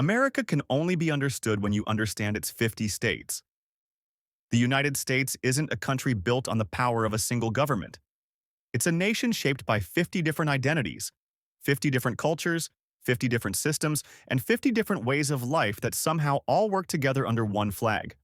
America can only be understood when you understand its 50 states. The United States isn't a country built on the power of a single government. It's a nation shaped by 50 different identities, 50 different cultures, 50 different systems, and 50 different ways of life that somehow all work together under one flag.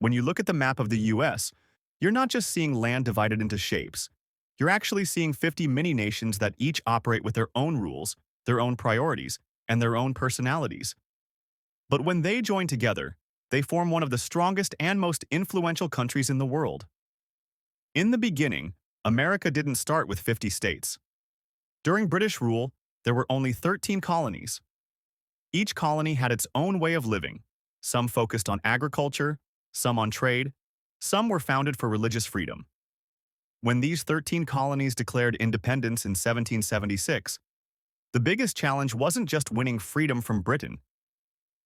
When you look at the map of the US, you're not just seeing land divided into shapes. You're actually seeing 50 mini-nations that each operate with their own rules, their own priorities, and their own personalities. But when they join together, they form one of the strongest and most influential countries in the world. In the beginning, America didn't start with 50 states. During British rule, there were only 13 colonies. Each colony had its own way of living. Some focused on agriculture, some on trade, some were founded for religious freedom. When these 13 colonies declared independence in 1776, the biggest challenge wasn't just winning freedom from Britain.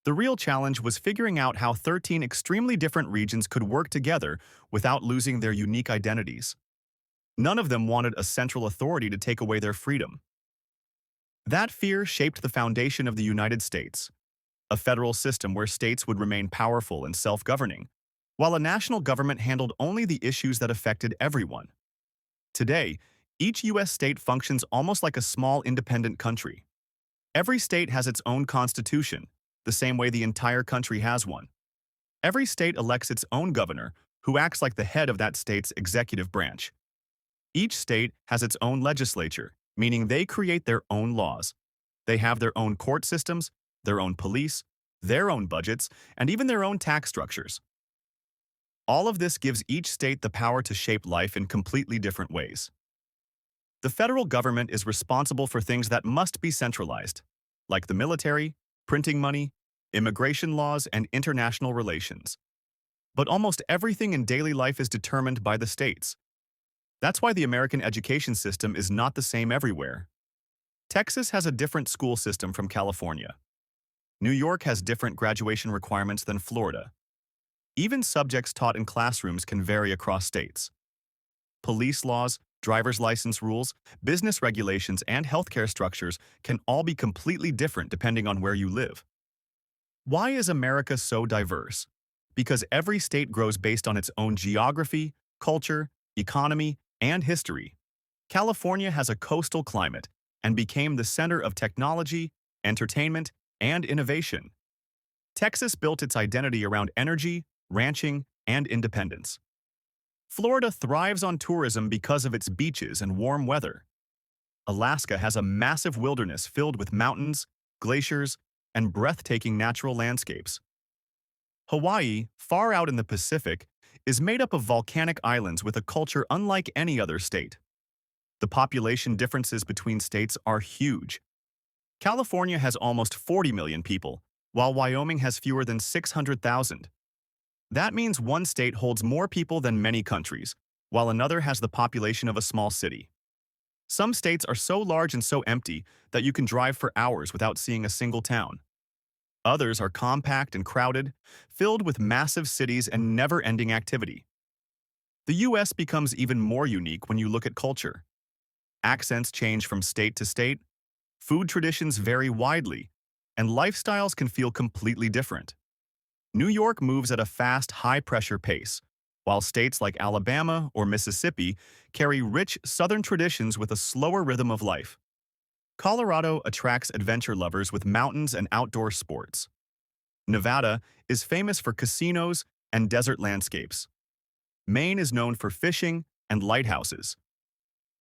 The real challenge was figuring out how 13 extremely different regions could work together without losing their unique identities. None of them wanted a central authority to take away their freedom. That fear shaped the foundation of the United States, a federal system where states would remain powerful and self-governing, while a national government handled only the issues that affected everyone. Today, each U.S. state functions almost like a small independent country. Every state has its own constitution, the same way the entire country has one. Every state elects its own governor, who acts like the head of that state's executive branch. Each state has its own legislature, meaning they create their own laws. They have their own court systems, their own police, their own budgets, and even their own tax structures. All of this gives each state the power to shape life in completely different ways. The federal government is responsible for things that must be centralized, like the military, printing money, immigration laws, and international relations. But almost everything in daily life is determined by the states. That's why the American education system is not the same everywhere. Texas has a different school system from California. New York has different graduation requirements than Florida. Even subjects taught in classrooms can vary across states. Police laws, driver's license rules, business regulations, and healthcare structures can all be completely different depending on where you live. Why is America so diverse? Because every state grows based on its own geography, culture, economy, and history. California has a coastal climate and became the center of technology, entertainment, and innovation. Texas built its identity around energy, ranching, and independence. Florida thrives on tourism because of its beaches and warm weather. Alaska has a massive wilderness filled with mountains, glaciers, and breathtaking natural landscapes. Hawaii, far out in the Pacific, is made up of volcanic islands with a culture unlike any other state. The population differences between states are huge. California has almost 40 million people, while Wyoming has fewer than 600,000. That means one state holds more people than many countries, while another has the population of a small city. Some states are so large and so empty that you can drive for hours without seeing a single town. Others are compact and crowded, filled with massive cities and never-ending activity. The U.S. becomes even more unique when you look at culture. Accents change from state to state, food traditions vary widely, and lifestyles can feel completely different. New York moves at a fast, high-pressure pace, while states like Alabama or Mississippi carry rich Southern traditions with a slower rhythm of life. Colorado attracts adventure lovers with mountains and outdoor sports. Nevada is famous for casinos and desert landscapes. Maine is known for fishing and lighthouses.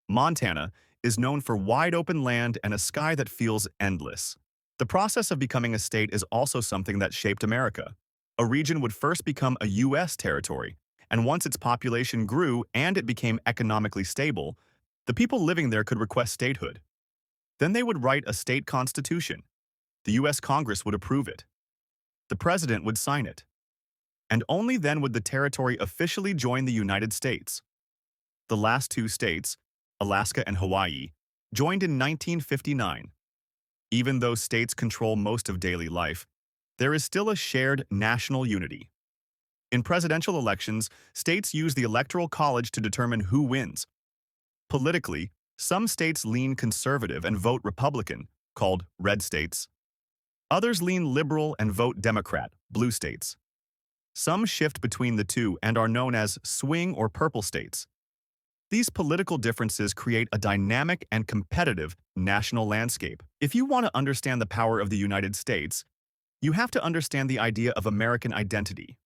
Montana is known for wide-open land and a sky that feels endless. The process of becoming a state is also something that shaped America. A region would first become a U.S. territory, and once its population grew and it became economically stable, the people living there could request statehood. Then they would write a state constitution. The U.S. Congress would approve it. The president would sign it. And only then would the territory officially join the United States. The last two states, Alaska and Hawaii, joined in 1959. Even though states control most of daily life, there is still a shared national unity. In presidential elections, states use the Electoral College to determine who wins. Politically, some states lean conservative and vote Republican, called red states. Others lean liberal and vote Democrat, blue states. Some shift between the two and are known as swing or purple states. These political differences create a dynamic and competitive national landscape. If you want to understand the power of the United States, you have to understand the idea of American identity.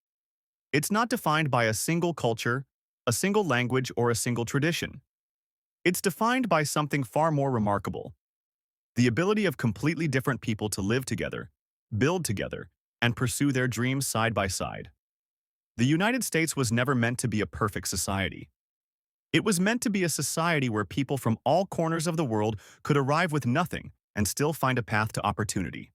It's not defined by a single culture, a single language, or a single tradition. It's defined by something far more remarkable: the ability of completely different people to live together, build together, and pursue their dreams side by side. The United States was never meant to be a perfect society. It was meant to be a society where people from all corners of the world could arrive with nothing and still find a path to opportunity.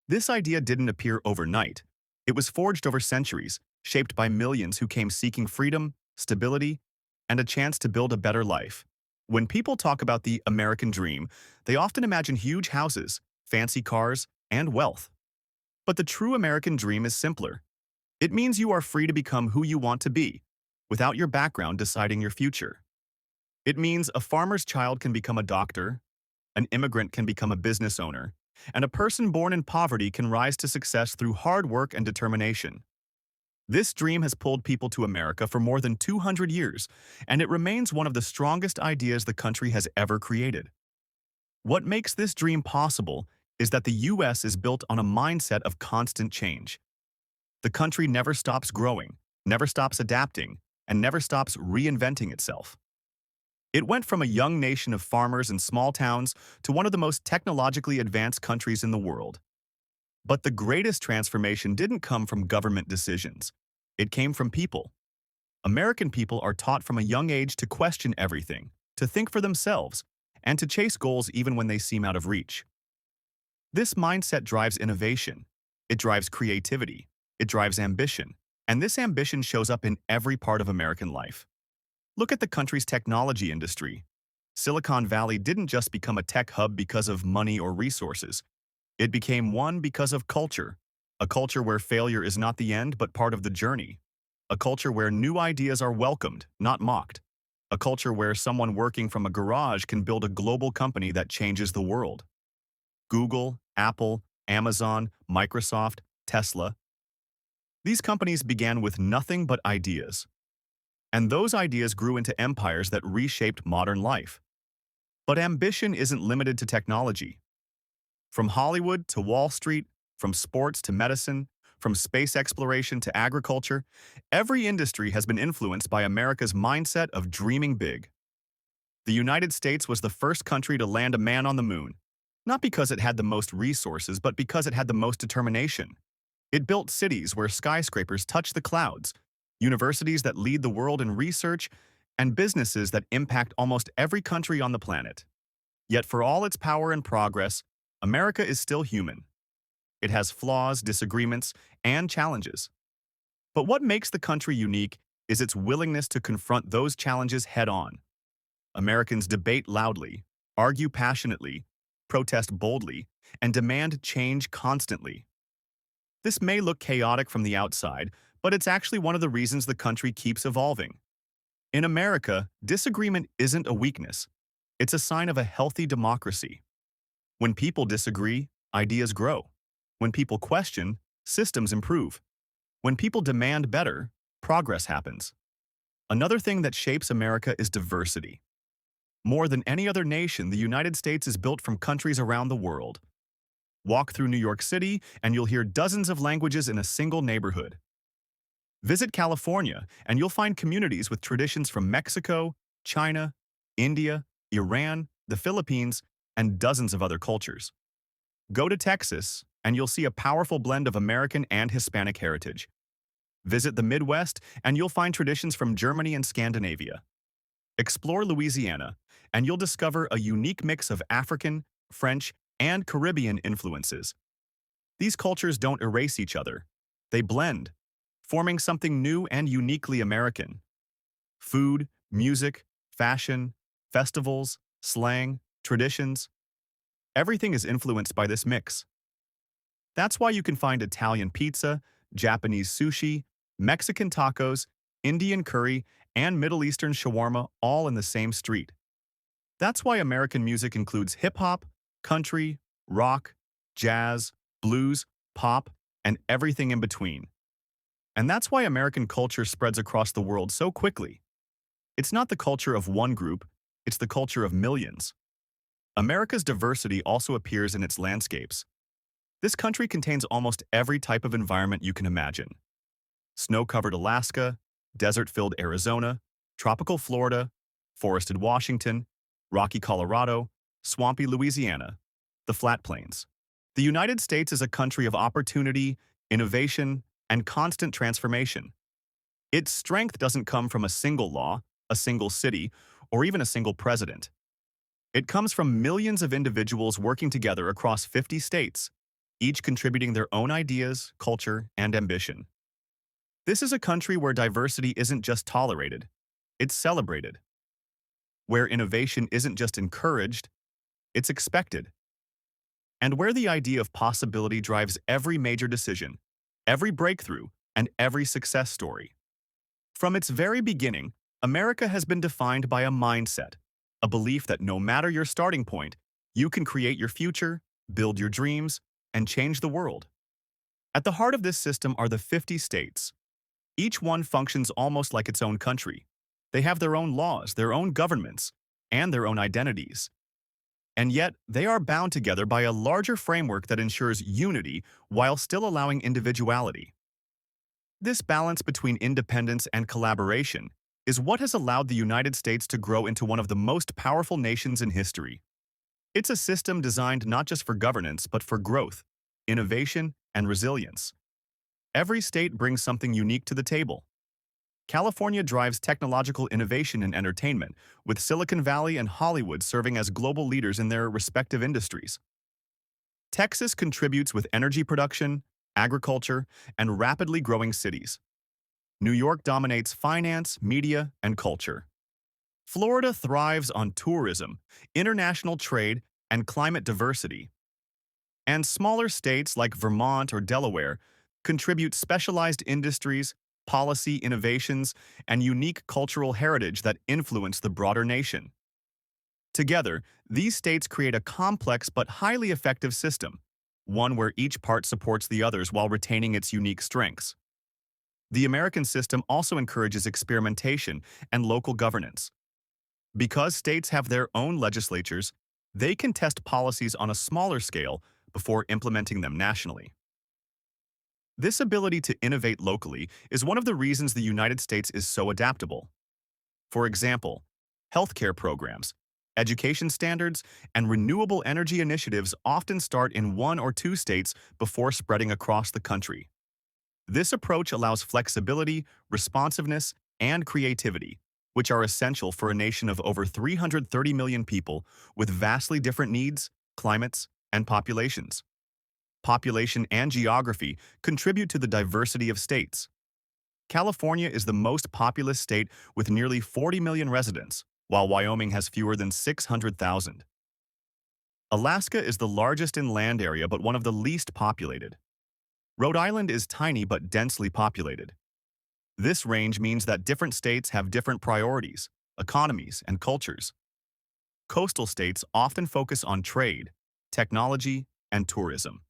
This idea didn't appear overnight. It was forged over centuries, shaped by millions who came seeking freedom, stability, and a chance to build a better life. When people talk about the American dream, they often imagine huge houses, fancy cars, and wealth. But the true American dream is simpler. It means you are free to become who you want to be, without your background deciding your future. It means a farmer's child can become a doctor, an immigrant can become a business owner, and a person born in poverty can rise to success through hard work and determination. This dream has pulled people to America for more than 200 years, and it remains one of the strongest ideas the country has ever created. What makes this dream possible is that the U.S. is built on a mindset of constant change. The country never stops growing, never stops adapting, and never stops reinventing itself. It went from a young nation of farmers and small towns to one of the most technologically advanced countries in the world. But the greatest transformation didn't come from government decisions. It came from people. American people are taught from a young age to question everything, to think for themselves, and to chase goals even when they seem out of reach. This mindset drives innovation. It drives creativity. It drives ambition. And this ambition shows up in every part of American life. Look at the country's technology industry. Silicon Valley didn't just become a tech hub because of money or resources. It became one because of culture, a culture where failure is not the end but part of the journey, a culture where new ideas are welcomed, not mocked, a culture where someone working from a garage can build a global company that changes the world. Google, Apple, Amazon, Microsoft, Tesla. These companies began with nothing but ideas. And those ideas grew into empires that reshaped modern life. But ambition isn't limited to technology. From Hollywood to Wall Street, from sports to medicine, from space exploration to agriculture, every industry has been influenced by America's mindset of dreaming big. The United States was the first country to land a man on the moon, not because it had the most resources, but because it had the most determination. It built cities where skyscrapers touch the clouds, universities that lead the world in research, and businesses that impact almost every country on the planet. Yet for all its power and progress, America is still human. It has flaws, disagreements, and challenges. But what makes the country unique is its willingness to confront those challenges head-on. Americans debate loudly, argue passionately, protest boldly, and demand change constantly. This may look chaotic from the outside, but it's actually one of the reasons the country keeps evolving. In America, disagreement isn't a weakness. It's a sign of a healthy democracy. When people disagree, ideas grow. When people question, systems improve. When people demand better, progress happens. Another thing that shapes America is diversity. More than any other nation, the United States is built from countries around the world. Walk through New York City, and you'll hear dozens of languages in a single neighborhood. Visit California, and you'll find communities with traditions from Mexico, China, India, Iran, the Philippines, and dozens of other cultures. Go to Texas, and you'll see a powerful blend of American and Hispanic heritage. Visit the Midwest, and you'll find traditions from Germany and Scandinavia. Explore Louisiana, and you'll discover a unique mix of African, French, and Caribbean influences. These cultures don't erase each other. They blend, forming something new and uniquely American. Food, music, fashion, festivals, slang, traditions. Everything is influenced by this mix. That's why you can find Italian pizza, Japanese sushi, Mexican tacos, Indian curry, and Middle Eastern shawarma all in the same street. That's why American music includes hip-hop, country, rock, jazz, blues, pop, and everything in between. And that's why American culture spreads across the world so quickly. It's not the culture of one group, it's the culture of millions. America's diversity also appears in its landscapes. This country contains almost every type of environment you can imagine. Snow-covered Alaska, desert-filled Arizona, tropical Florida, forested Washington, rocky Colorado, swampy Louisiana, the flat plains. The United States is a country of opportunity, innovation, and constant transformation. Its strength doesn't come from a single law, a single city, or even a single president. It comes from millions of individuals working together across 50 states, each contributing their own ideas, culture, and ambition. This is a country where diversity isn't just tolerated, it's celebrated. Where innovation isn't just encouraged, it's expected. And where the idea of possibility drives every major decision, every breakthrough, and every success story. From its very beginning, America has been defined by a mindset, a belief that no matter your starting point, you can create your future, build your dreams, and change the world. At the heart of this system are the 50 states. Each one functions almost like its own country. They have their own laws, their own governments, and their own identities. And yet, they are bound together by a larger framework that ensures unity while still allowing individuality. This balance between independence and collaboration is what has allowed the United States to grow into one of the most powerful nations in history. It's a system designed not just for governance, but for growth, innovation, and resilience. Every state brings something unique to the table. California drives technological innovation in entertainment, with Silicon Valley and Hollywood serving as global leaders in their respective industries. Texas contributes with energy production, agriculture, and rapidly growing cities. New York dominates finance, media, and culture. Florida thrives on tourism, international trade, and climate diversity. And smaller states like Vermont or Delaware contribute specialized industries, policy innovations, and unique cultural heritage that influence the broader nation. Together, these states create a complex but highly effective system, one where each part supports the others while retaining its unique strengths. The American system also encourages experimentation and local governance. Because states have their own legislatures, they can test policies on a smaller scale before implementing them nationally. This ability to innovate locally is one of the reasons the United States is so adaptable. For example, healthcare programs, education standards, and renewable energy initiatives often start in one or two states before spreading across the country. This approach allows flexibility, responsiveness, and creativity, which are essential for a nation of over 330 million people with vastly different needs, climates, and populations. Population and geography contribute to the diversity of states. California is the most populous state with nearly 40 million residents, while Wyoming has fewer than 600,000. Alaska is the largest in land area but one of the least populated. Rhode Island is tiny but densely populated. This range means that different states have different priorities, economies, and cultures. Coastal states often focus on trade, technology, and tourism.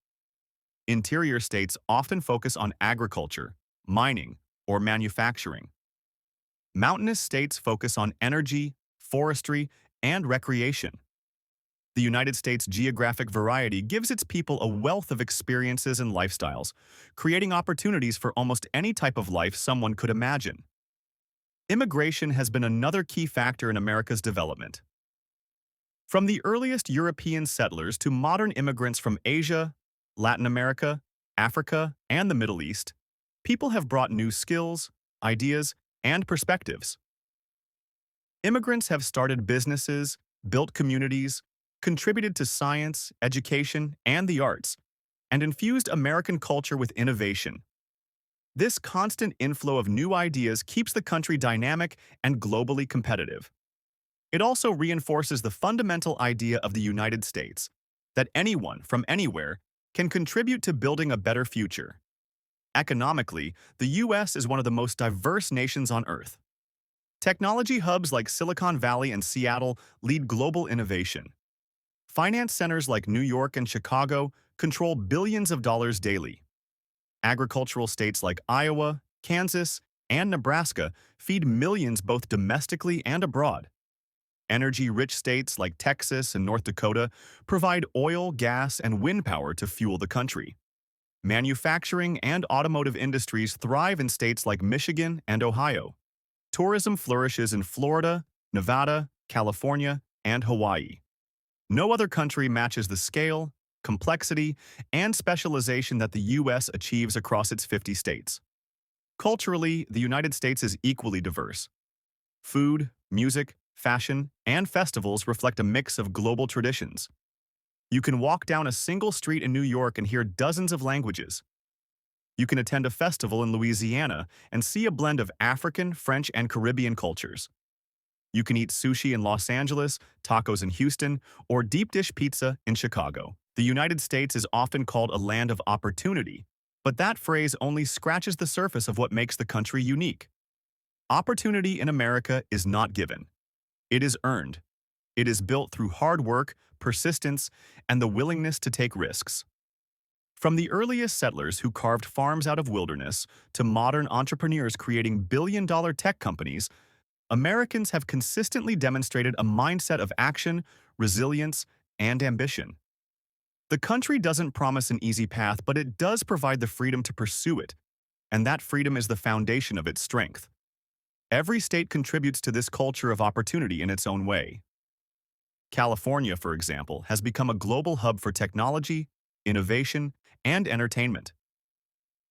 Interior states often focus on agriculture, mining, or manufacturing. Mountainous states focus on energy, forestry, and recreation. The United States' geographic variety gives its people a wealth of experiences and lifestyles, creating opportunities for almost any type of life someone could imagine. Immigration has been another key factor in America's development. From the earliest European settlers to modern immigrants from Asia, Latin America, Africa, and the Middle East, people have brought new skills, ideas, and perspectives. Immigrants have started businesses, built communities, contributed to science, education, and the arts, and infused American culture with innovation. This constant inflow of new ideas keeps the country dynamic and globally competitive. It also reinforces the fundamental idea of the United States, that anyone from anywhere can contribute to building a better future. Economically, the U.S. is one of the most diverse nations on Earth. Technology hubs like Silicon Valley and Seattle lead global innovation. Finance centers like New York and Chicago control billions of dollars daily. Agricultural states like Iowa, Kansas, and Nebraska feed millions both domestically and abroad. Energy-rich states like Texas and North Dakota provide oil, gas, and wind power to fuel the country. Manufacturing and automotive industries thrive in states like Michigan and Ohio. Tourism flourishes in Florida, Nevada, California, and Hawaii. No other country matches the scale, complexity, and specialization that the U.S. achieves across its 50 states. Culturally, the United States is equally diverse. Food, music, fashion, and festivals reflect a mix of global traditions. You can walk down a single street in New York and hear dozens of languages. You can attend a festival in Louisiana and see a blend of African, French, and Caribbean cultures. You can eat sushi in Los Angeles, tacos in Houston, or deep dish pizza in Chicago. The United States is often called a land of opportunity, but that phrase only scratches the surface of what makes the country unique. Opportunity in America is not given. It is earned. It is built through hard work, persistence, and the willingness to take risks. From the earliest settlers who carved farms out of wilderness to modern entrepreneurs creating billion-dollar tech companies, Americans have consistently demonstrated a mindset of action, resilience, and ambition. The country doesn't promise an easy path, but it does provide the freedom to pursue it, and that freedom is the foundation of its strength. Every state contributes to this culture of opportunity in its own way. California, for example, has become a global hub for technology, innovation, and entertainment.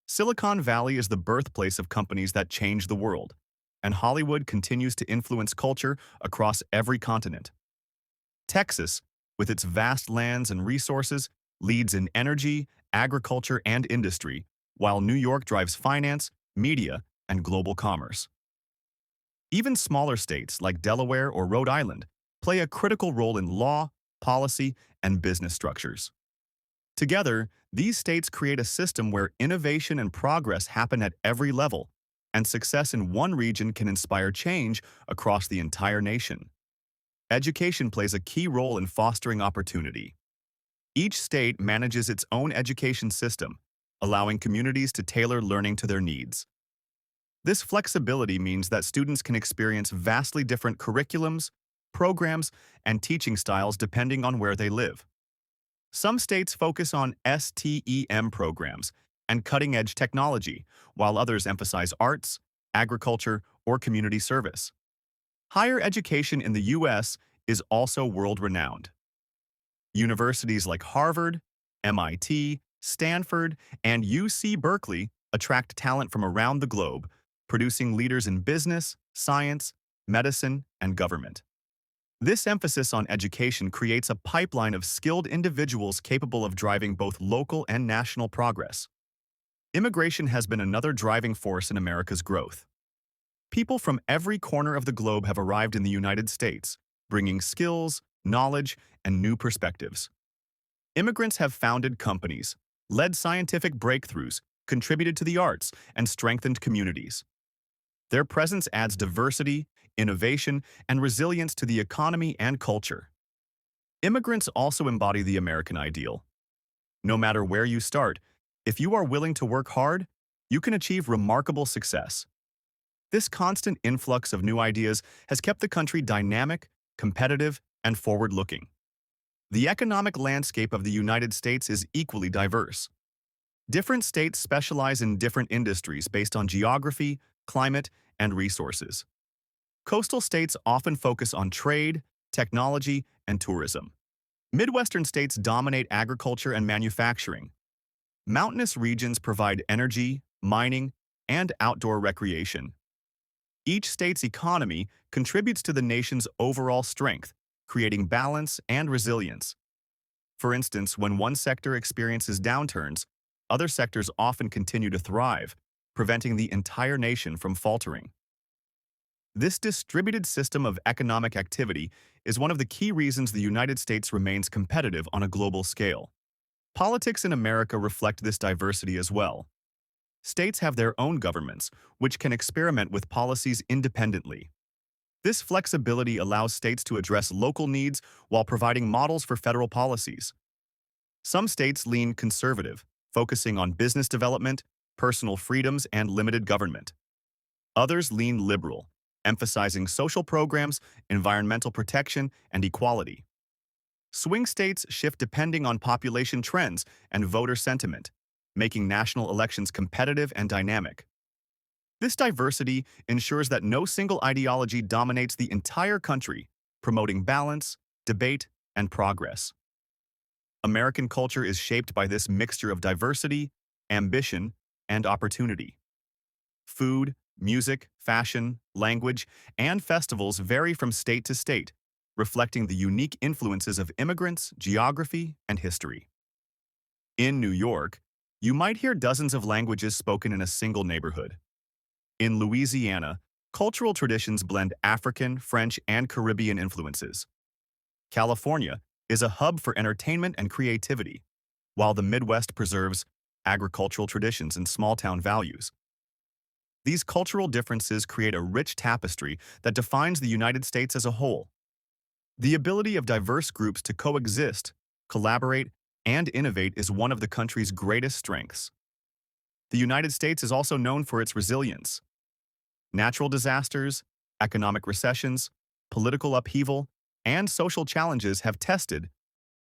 Silicon Valley is the birthplace of companies that change the world, and Hollywood continues to influence culture across every continent. Texas, with its vast lands and resources, leads in energy, agriculture, and industry, while New York drives finance, media, and global commerce. Even smaller states like Delaware or Rhode Island play a critical role in law, policy, and business structures. Together, these states create a system where innovation and progress happen at every level, and success in one region can inspire change across the entire nation. Education plays a key role in fostering opportunity. Each state manages its own education system, allowing communities to tailor learning to their needs. This flexibility means that students can experience vastly different curriculums, programs, and teaching styles depending on where they live. Some states focus on STEM programs and cutting-edge technology, while others emphasize arts, agriculture, or community service. Higher education in the U.S. is also world-renowned. Universities like Harvard, MIT, Stanford, and UC Berkeley attract talent from around the globe, producing leaders in business, science, medicine, and government. This emphasis on education creates a pipeline of skilled individuals capable of driving both local and national progress. Immigration has been another driving force in America's growth. People from every corner of the globe have arrived in the United States, bringing skills, knowledge, and new perspectives. Immigrants have founded companies, led scientific breakthroughs, contributed to the arts, and strengthened communities. Their presence adds diversity, innovation, and resilience to the economy and culture. Immigrants also embody the American ideal. No matter where you start, if you are willing to work hard, you can achieve remarkable success. This constant influx of new ideas has kept the country dynamic, competitive, and forward-looking. The economic landscape of the United States is equally diverse. Different states specialize in different industries based on geography, climate, and resources. Coastal states often focus on trade, technology, and tourism. Midwestern states dominate agriculture and manufacturing. Mountainous regions provide energy, mining, and outdoor recreation. Each state's economy contributes to the nation's overall strength, creating balance and resilience. For instance, when one sector experiences downturns, other sectors often continue to thrive, preventing the entire nation from faltering. This distributed system of economic activity is one of the key reasons the United States remains competitive on a global scale. Politics in America reflect this diversity as well. States have their own governments, which can experiment with policies independently. This flexibility allows states to address local needs while providing models for federal policies. Some states lean conservative, focusing on business development, personal freedoms, and limited government. Others lean liberal, emphasizing social programs, environmental protection, and equality. Swing states shift depending on population trends and voter sentiment, making national elections competitive and dynamic. This diversity ensures that no single ideology dominates the entire country, promoting balance, debate, and progress. American culture is shaped by this mixture of diversity, ambition, and opportunity. Food, music, fashion, language, and festivals vary from state to state, reflecting the unique influences of immigrants, geography, and history. In New York, you might hear dozens of languages spoken in a single neighborhood. In Louisiana, cultural traditions blend African, French, and Caribbean influences. California is a hub for entertainment and creativity, while the Midwest preserves agricultural traditions and small-town values. These cultural differences create a rich tapestry that defines the United States as a whole. The ability of diverse groups to coexist, collaborate, and innovate is one of the country's greatest strengths. The United States is also known for its resilience. Natural disasters, economic recessions, political upheaval, and social challenges have tested